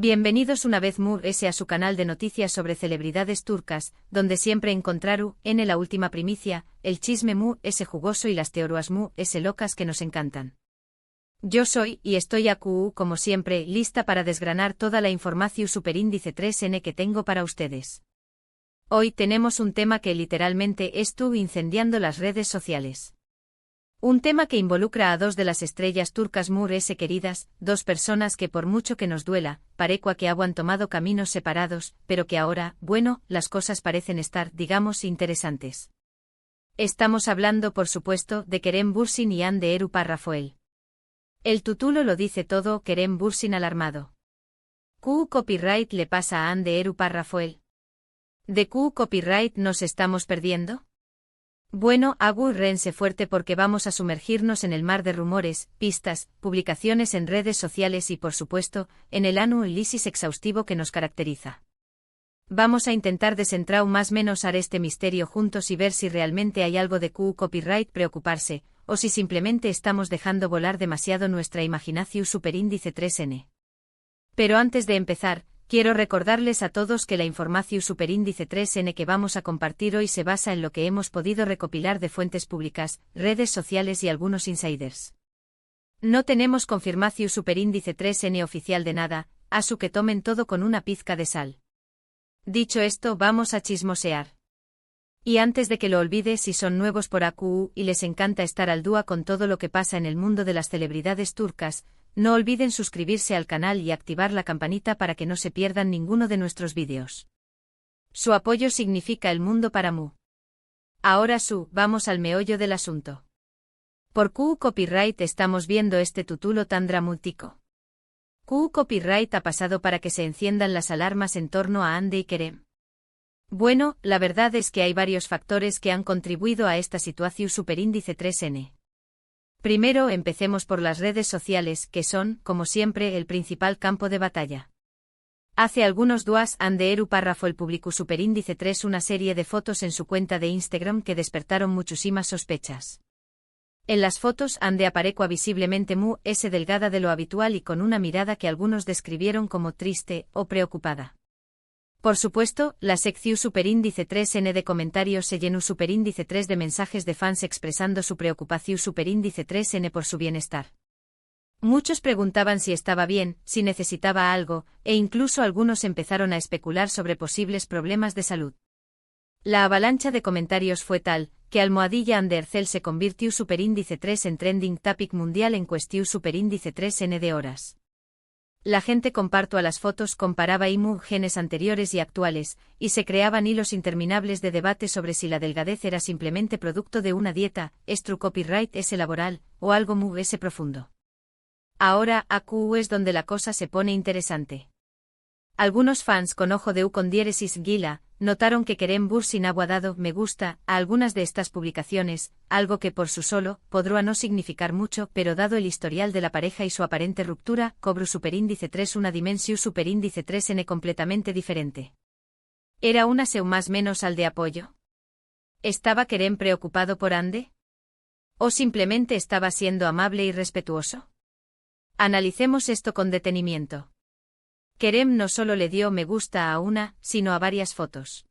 Bienvenidos una vez más a su canal de noticias sobre celebridades turcas, donde siempre encontraru, la última primicia, el chisme ese jugoso y las teorías ese locas que nos encantan. Yo soy, y estoy aquí, como siempre, lista para desgranar toda la información superíndice 3N que tengo para ustedes. Hoy tenemos un tema que literalmente estuvo incendiando las redes sociales. Un tema que involucra a dos de las estrellas turcas queridas, dos personas que por mucho que nos duela, parecua que han tomado caminos separados, pero que ahora, las cosas parecen estar, digamos, interesantes. Estamos hablando por supuesto de Kerem Bürsin y Hande Erupar-Rafael. El título lo dice todo. Kerem Bürsin alarmado. ¿Qué copyright le pasa a Hande Erupar-Rafael? ¿De qué copyright nos estamos perdiendo? Agárrense fuerte porque vamos a sumergirnos en el mar de rumores, pistas, publicaciones en redes sociales y por supuesto, en el análisis exhaustivo que nos caracteriza. Vamos a intentar desentrar más o menos este misterio juntos y ver si realmente hay algo de copyright preocuparse, o si simplemente estamos dejando volar demasiado nuestra imaginación superíndice 3N. Pero antes de empezar, quiero recordarles a todos que la información superíndice 3N que vamos a compartir hoy se basa en lo que hemos podido recopilar de fuentes públicas, redes sociales y algunos insiders. No tenemos confirmación superíndice 3N oficial de nada, así que tomen todo con una pizca de sal. Dicho esto, vamos a chismosear. Y antes de que lo olvides, si son nuevos por aquí y les encanta estar al día con todo lo que pasa en el mundo de las celebridades turcas, no olviden suscribirse al canal y activar la campanita para que no se pierdan ninguno de nuestros vídeos. Su apoyo significa el mundo para mí. Ahora vamos al meollo del asunto. ¿Por qué copyright estamos viendo este título tan dramático? ¿Qué copyright ha pasado para que se enciendan las alarmas en torno a Hande y Kerem? La verdad es que hay varios factores que han contribuido a esta situación superíndice 3N. Primero, empecemos por las redes sociales, que son, como siempre, el principal campo de batalla. Hace algunos días, Hande Erupar-Rafael publicó superíndice 3 una serie de fotos en su cuenta de Instagram que despertaron muchísimas sospechas. En las fotos, Hande aparecua visiblemente delgada de lo habitual y con una mirada que algunos describieron como triste o preocupada. Por supuesto, la sección superíndice 3N de comentarios se llenó superíndice 3 de mensajes de fans expresando su preocupación superíndice 3N por su bienestar. Muchos preguntaban si estaba bien, si necesitaba algo, e incluso algunos empezaron a especular sobre posibles problemas de salud. La avalancha de comentarios fue tal, que almohadilla Andercel se convirtió superíndice 3 en trending topic mundial en cuestión superíndice 3N de horas. La gente comparto a las fotos comparaba imágenes anteriores y actuales, y se creaban hilos interminables de debate sobre si la delgadez era simplemente producto de una dieta, copyright laboral, o algo profundo. Ahora, aquí es donde la cosa se pone interesante. Algunos fans con ojo de con diéresis gila, notaron que Kerem Bürsin ha dado me gusta a algunas de estas publicaciones, algo que por su solo podría no significar mucho, pero dado el historial de la pareja y su aparente ruptura, cobra superíndice 3 una dimensión superíndice 3N completamente diferente. ¿Era una más menos al de apoyo? ¿Estaba Kerem preocupado por Hande? ¿O simplemente estaba siendo amable y respetuoso? Analicemos esto con detenimiento. Kerem no solo le dio me gusta a una, sino a varias fotos.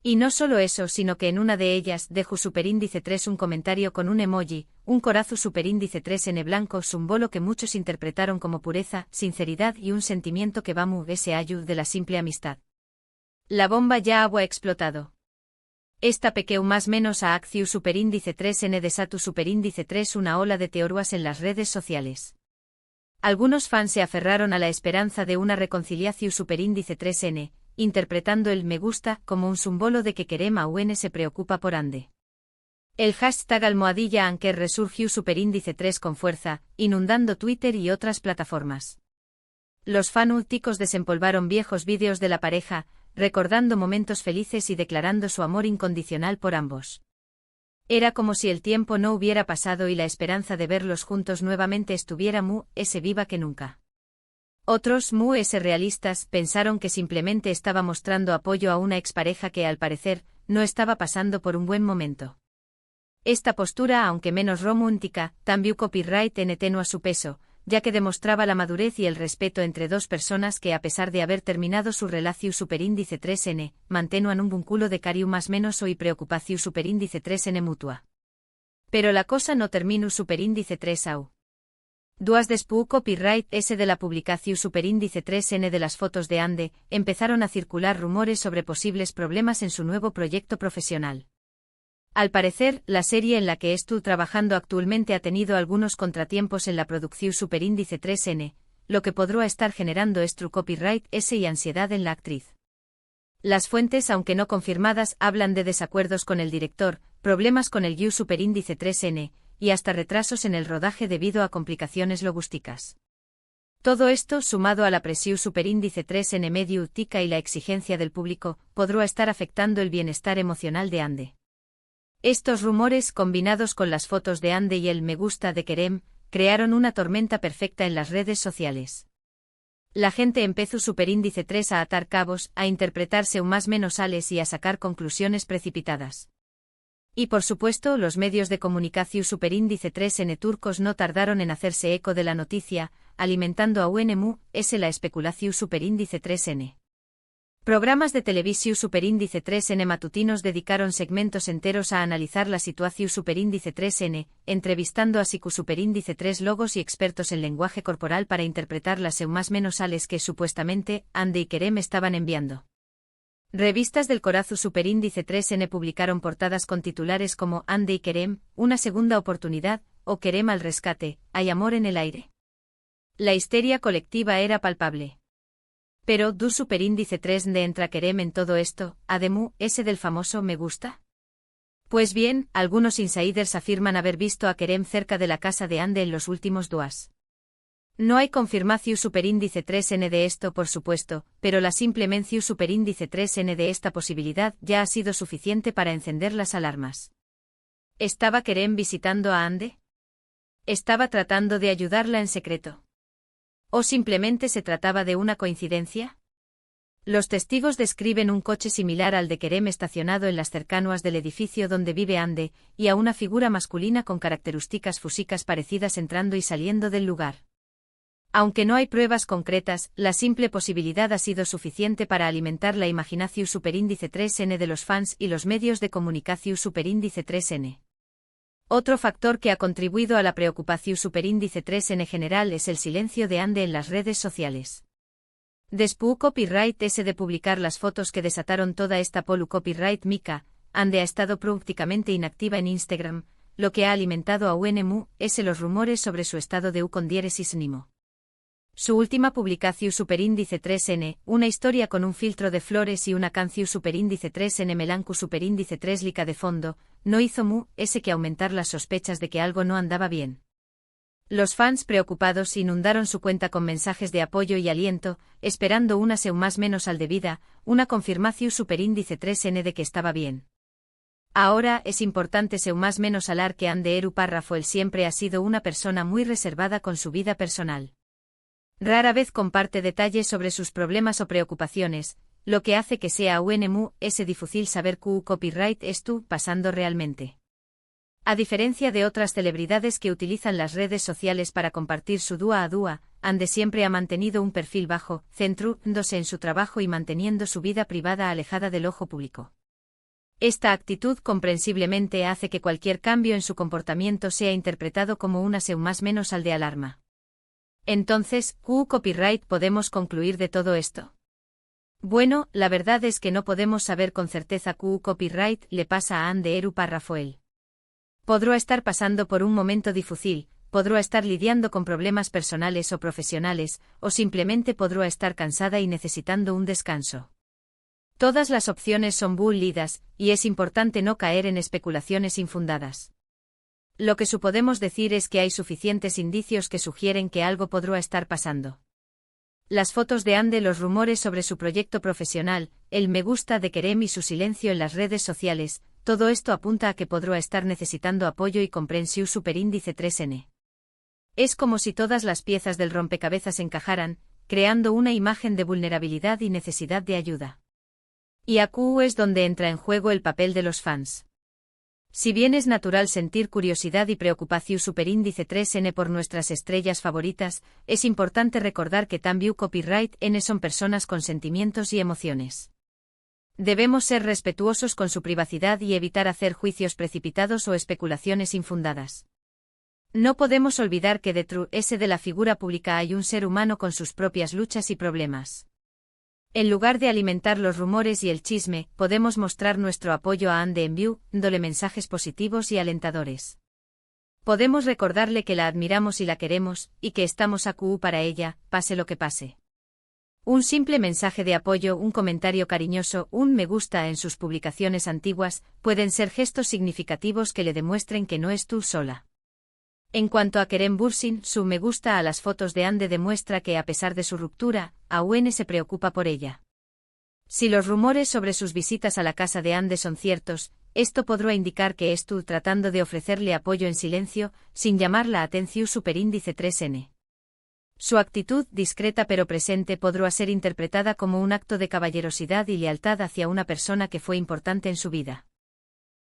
Y no solo eso, sino que en una de ellas dejó superíndice 3 un comentario con un emoji, un corazón superíndice 3N blanco, símbolo que muchos interpretaron como pureza, sinceridad y un sentimiento que va ese ayud de la simple amistad. La bomba ya ha explotado. Esta pequeño más menos a acción superíndice 3N desatu superíndice 3 una ola de teorías en las redes sociales. Algunos fans se aferraron a la esperanza de una reconciliación superíndice 3N, interpretando el me gusta como un símbolo de que Kerem aún se preocupa por Hande. El hashtag almohadilla Anker resurgió superíndice 3 con fuerza, inundando Twitter y otras plataformas. Los fanáticos desempolvaron viejos vídeos de la pareja, recordando momentos felices y declarando su amor incondicional por ambos. Era como si el tiempo no hubiera pasado y la esperanza de verlos juntos nuevamente estuviera viva que nunca. Otros realistas pensaron que simplemente estaba mostrando apoyo a una expareja que al parecer no estaba pasando por un buen momento. Esta postura, aunque menos romántica, también copyright tenua su peso, ya que demostraba la madurez y el respeto entre dos personas que, a pesar de haber terminado su relación superíndice 3n, mantenuan un vínculo de cariu más menos o y preocupación superíndice 3n mutua. Pero la cosa no terminu superíndice 3au. Duas después copyright S de la publicación superíndice 3n de las fotos de Ande, empezaron a circular rumores sobre posibles problemas en su nuevo proyecto profesional. Al parecer, la serie en la que estuvo trabajando actualmente ha tenido algunos contratiempos en la producción superíndice 3n, lo que podría estar generando copyright S y ansiedad en la actriz. Las fuentes, aunque no confirmadas, hablan de desacuerdos con el director, problemas con el guión superíndice 3n, y hasta retrasos en el rodaje debido a complicaciones logísticas. Todo esto, sumado a la presión superíndice 3n mediática y la exigencia del público, podría estar afectando el bienestar emocional de Ande. Estos rumores, combinados con las fotos de Ande y el me gusta de Kerem, crearon una tormenta perfecta en las redes sociales. La gente empezó superíndice 3 a atar cabos, a interpretarse un más menos ales y a sacar conclusiones precipitadas. Y por supuesto, los medios de comunicación superíndice 3n turcos no tardaron en hacerse eco de la noticia, alimentando a UNMU, la especulación superíndice 3n. Programas de televisión superíndice 3n matutinos dedicaron segmentos enteros a analizar la situación superíndice 3n, entrevistando a superíndice 3 logos y expertos en lenguaje corporal para interpretar las más menos ales que supuestamente Ande y Kerem estaban enviando. Revistas del corazo superíndice 3n publicaron portadas con titulares como Ande y Kerem, una segunda oportunidad, o Kerem al rescate, hay amor en el aire. La histeria colectiva era palpable. Pero, ¿du superíndice 3 de entra Kerem en todo esto, además, ese del famoso me gusta? Pues bien, algunos insiders afirman haber visto a Kerem cerca de la casa de Ande en los últimos días. No hay confirmación superíndice 3n de esto por supuesto, pero la simple mención superíndice 3n de esta posibilidad ya ha sido suficiente para encender las alarmas. ¿Estaba Kerem visitando a Ande? ¿Estaba tratando de ayudarla en secreto? ¿O simplemente se trataba de una coincidencia? Los testigos describen un coche similar al de Kerem estacionado en las cercanías del edificio donde vive Ande, y a una figura masculina con características físicas parecidas entrando y saliendo del lugar. Aunque no hay pruebas concretas, la simple posibilidad ha sido suficiente para alimentar la imaginación superíndice 3n de los fans y los medios de comunicación superíndice 3n. Otro factor que ha contribuido a la preocupación superíndice 3 en general es el silencio de Ande en las redes sociales. Después copyright S de publicar las fotos que desataron toda esta polu copyright mica, Ande ha estado prácticamente inactiva en Instagram, lo que ha alimentado a UNMU, los rumores sobre su estado de con diéresis nimo. Su última publicación superíndice 3n, una historia con un filtro de flores y una canción superíndice 3n melancu superíndice 3 lica de fondo, no hizo que aumentar las sospechas de que algo no andaba bien. Los fans preocupados inundaron su cuenta con mensajes de apoyo y aliento, esperando una más menos al debida, una confirmación superíndice 3n de que estaba bien. Ahora es importante más menos alar que Ande Eru párrafo él siempre ha sido una persona muy reservada con su vida personal. Rara vez comparte detalles sobre sus problemas o preocupaciones, lo que hace que sea UNMU difícil saber qué copyright estuvo pasando realmente. A diferencia de otras celebridades que utilizan las redes sociales para compartir su dúa a dúa, Ande siempre ha mantenido un perfil bajo, centrándose en su trabajo y manteniendo su vida privada alejada del ojo público. Esta actitud comprensiblemente hace que cualquier cambio en su comportamiento sea interpretado como una más menos al de alarma. Entonces, ¿qué copyright podemos concluir de todo esto? Bueno, la verdad es que no podemos saber con certeza qué copyright le pasa a Ande Eru Parrafoel. Podrá estar pasando por un momento difícil, podrá estar lidiando con problemas personales o profesionales, o simplemente podrá estar cansada y necesitando un descanso. Todas las opciones son válidas, y es importante no caer en especulaciones infundadas. Lo que podemos decir es que hay suficientes indicios que sugieren que algo podrá estar pasando. Las fotos de Ande, los rumores sobre su proyecto profesional, el me gusta de Kerem y su silencio en las redes sociales, todo esto apunta a que podrá estar necesitando apoyo y comprensión superíndice 3n. Es como si todas las piezas del rompecabezas encajaran, creando una imagen de vulnerabilidad y necesidad de ayuda. Y aquí es donde entra en juego el papel de los fans. Si bien es natural sentir curiosidad y preocupación superíndice 3n por nuestras estrellas favoritas, es importante recordar que también copyright n son personas con sentimientos y emociones. Debemos ser respetuosos con su privacidad y evitar hacer juicios precipitados o especulaciones infundadas. No podemos olvidar que detrás de la figura pública hay un ser humano con sus propias luchas y problemas. En lugar de alimentar los rumores y el chisme, podemos mostrar nuestro apoyo a Anne Enview, dándole mensajes positivos y alentadores. Podemos recordarle que la admiramos y la queremos, y que estamos aquí para ella, pase lo que pase. Un simple mensaje de apoyo, un comentario cariñoso, un me gusta en sus publicaciones antiguas, pueden ser gestos significativos que le demuestren que no es tú sola. En cuanto a Keren Bürsin, su me gusta a las fotos de Ande demuestra que a pesar de su ruptura, aún se preocupa por ella. Si los rumores sobre sus visitas a la casa de Ande son ciertos, esto podrá indicar que es tú tratando de ofrecerle apoyo en silencio, sin llamar la atención superíndice 3n. Su actitud discreta pero presente podrá ser interpretada como un acto de caballerosidad y lealtad hacia una persona que fue importante en su vida.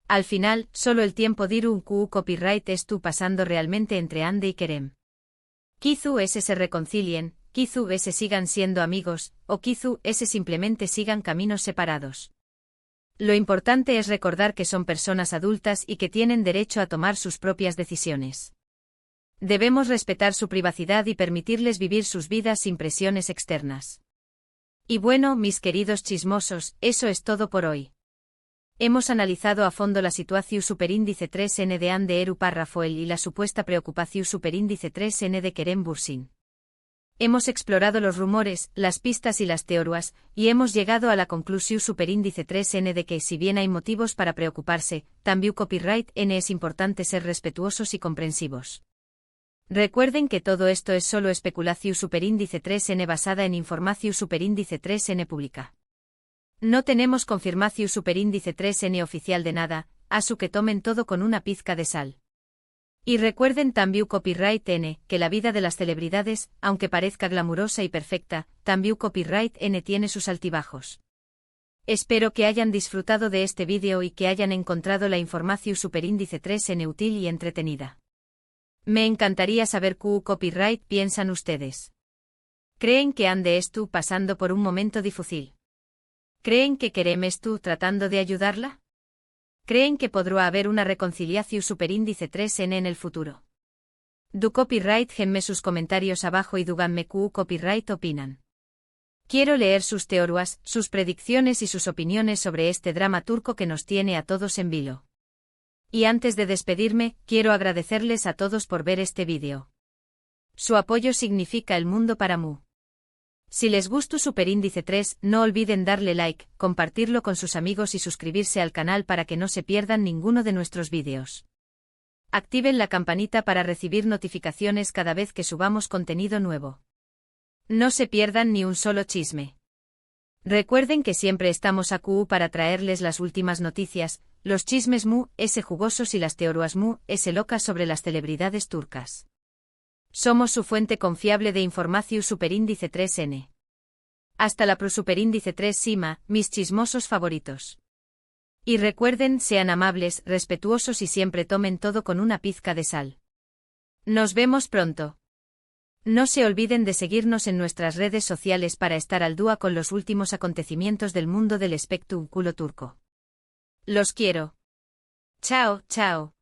Al final, solo el tiempo dirá un copyright estu pasando realmente entre Ande y Kerem. Quizú se reconcilien, quizú sigan siendo amigos, o quizú simplemente sigan caminos separados. Lo importante es recordar que son personas adultas y que tienen derecho a tomar sus propias decisiones. Debemos respetar su privacidad y permitirles vivir sus vidas sin presiones externas. Y bueno, mis queridos chismosos, eso es todo por hoy. Hemos analizado a fondo la situación superíndice 3n de Ande Eru Parrafoel y la supuesta preocupación superíndice 3n de Keren Bürsin. Hemos explorado los rumores, las pistas y las teorías, y hemos llegado a la conclusión superíndice 3n de que si bien hay motivos para preocuparse, también copyright n es importante ser respetuosos y comprensivos. Recuerden que todo esto es solo especulación superíndice 3n basada en información superíndice 3n pública. No tenemos confirmación superíndice 3n oficial de nada, asu que tomen todo con una pizca de sal. Y recuerden también copyright n, que la vida de las celebridades, aunque parezca glamurosa y perfecta, también copyright n tiene sus altibajos. Espero que hayan disfrutado de este vídeo y que hayan encontrado la información superíndice 3n útil y entretenida. Me encantaría saber qué copyright piensan ustedes. ¿Creen que Ande estu pasando por un momento difícil? ¿Creen que Kerem estu tratando de ayudarla? ¿Creen que podrá haber una reconciliación superíndice 3n en el futuro? Du copyright genme sus comentarios abajo y díganme qué copyright opinan. Quiero leer sus teorías, sus predicciones y sus opiniones sobre este drama turco que nos tiene a todos en vilo. Y antes de despedirme, quiero agradecerles a todos por ver este vídeo. Su apoyo significa el mundo para mí. Si les gustó Superíndice 3, no olviden darle like, compartirlo con sus amigos y suscribirse al canal para que no se pierdan ninguno de nuestros vídeos. Activen la campanita para recibir notificaciones cada vez que subamos contenido nuevo. No se pierdan ni un solo chisme. Recuerden que siempre estamos aquí para traerles las últimas noticias, los chismes jugosos y las teorías locas sobre las celebridades turcas. Somos su fuente confiable de información Superíndice 3n. Hasta la Superíndice 3 Sima, mis chismosos favoritos. Y recuerden, sean amables, respetuosos y siempre tomen todo con una pizca de sal. Nos vemos pronto. No se olviden de seguirnos en nuestras redes sociales para estar al día con los últimos acontecimientos del mundo del espectáculo turco. Los quiero. Chao, chao.